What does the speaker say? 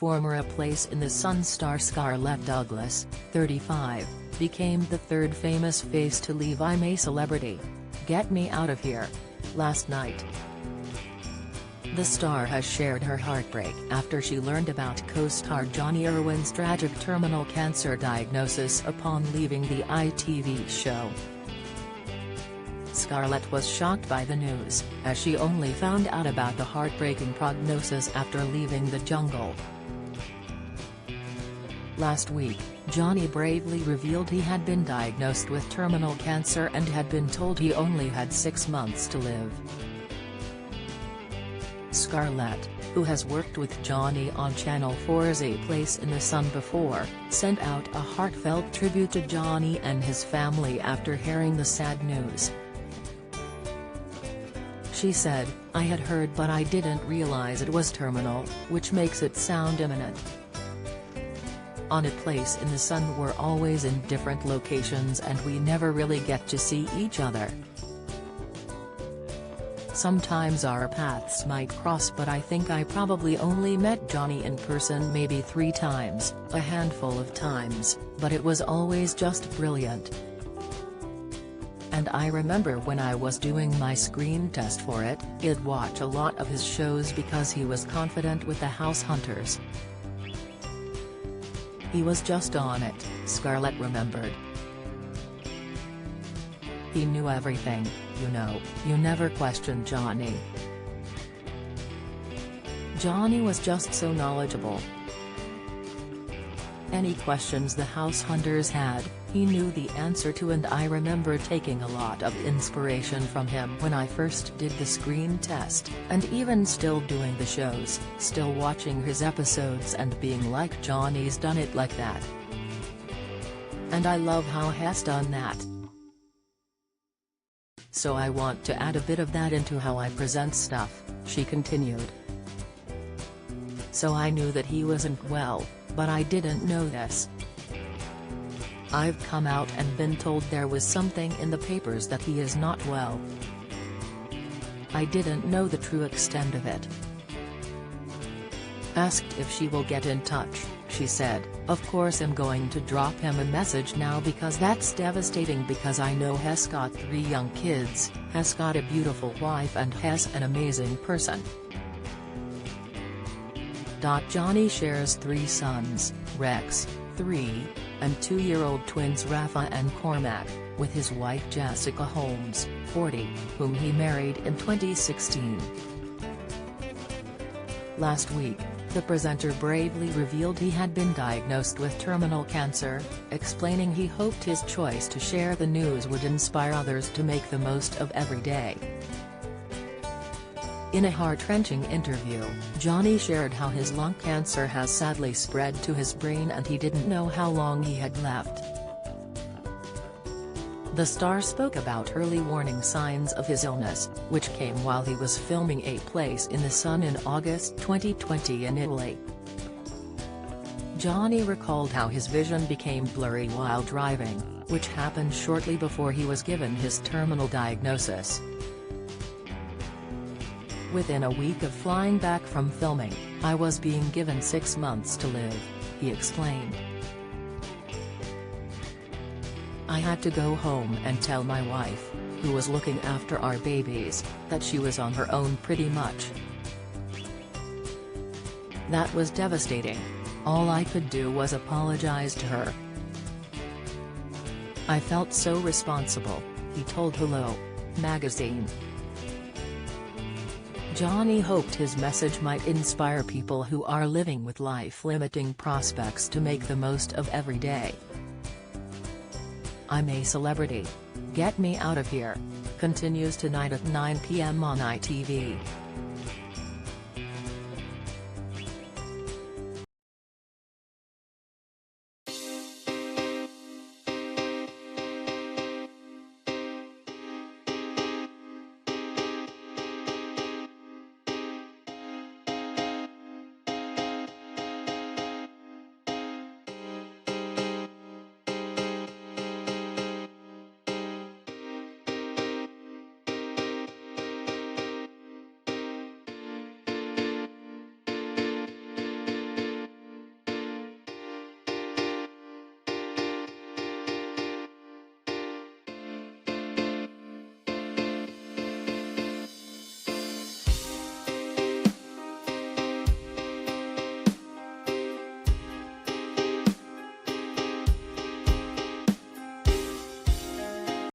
Former A Place in the Sun star Scarlette Douglas, 35, became the third famous face to leave I'm a Celebrity, Get Me Out of Here last night. The star has shared her heartbreak after she learned about co-star Jonnie Irwin's tragic terminal cancer diagnosis upon leaving the ITV show. Scarlette was shocked by the news, as she only found out about the heartbreaking prognosis after leaving the jungle. Last week, Jonnie bravely revealed he had been diagnosed with terminal cancer and had been told he only had 6 months to live. Scarlette, who has worked with Jonnie on Channel 4's A Place in the Sun before, sent out a heartfelt tribute to Jonnie and his family after hearing the sad news. She said, "I had heard but I didn't realize it was terminal, which makes it sound imminent. On A Place in the Sun we're always in different locations and we never really get to see each other. Sometimes our paths might cross, but I think I probably only met Jonnie in person maybe 3 times, a handful of times, but it was always just brilliant. And I remember when I was doing my screen test for it, I'd watch a lot of his shows because he was confident with the house hunters. He was just on it," Scarlette remembered. "He knew everything, you never questioned Jonnie. Jonnie was just so knowledgeable. Any questions the house hunters had, he knew the answer to, and I remember taking a lot of inspiration from him when I first did the screen test, and even still doing the shows, still watching his episodes and being like, Jonnie's done it like that. And I love how he's done that. So I want to add a bit of that into how I present stuff," she continued. "So I knew that he wasn't well, but I didn't know this. I've come out and been told there was something in the papers that he is not well. I didn't know the true extent of it." Asked if she will get in touch, she said, "Of course I'm going to drop him a message now because that's devastating, because I know he's got 3 young kids, has got a beautiful wife and has an amazing person." Jonnie shares 3 sons, Rex, 3, and 2-year-old twins Rafa and Cormac, with his wife Jessica Holmes, 40, whom he married in 2016. Last week, the presenter bravely revealed he had been diagnosed with terminal cancer, explaining he hoped his choice to share the news would inspire others to make the most of every day. In a heart-wrenching interview, Jonnie shared how his lung cancer has sadly spread to his brain and he didn't know how long he had left. The star spoke about early warning signs of his illness, which came while he was filming A Place in the Sun in August 2020 in Italy. Jonnie recalled how his vision became blurry while driving, which happened shortly before he was given his terminal diagnosis. "Within a week of flying back from filming, I was being given 6 months to live," he explained. "I had to go home and tell my wife, who was looking after our babies, that she was on her own pretty much. That was devastating. All I could do was apologize to her. I felt so responsible," he told Hello! magazine. Jonnie hoped his message might inspire people who are living with life-limiting prospects to make the most of every day. I'm a Celebrity, Get Me Out of Here continues tonight at 9 p.m. on ITV.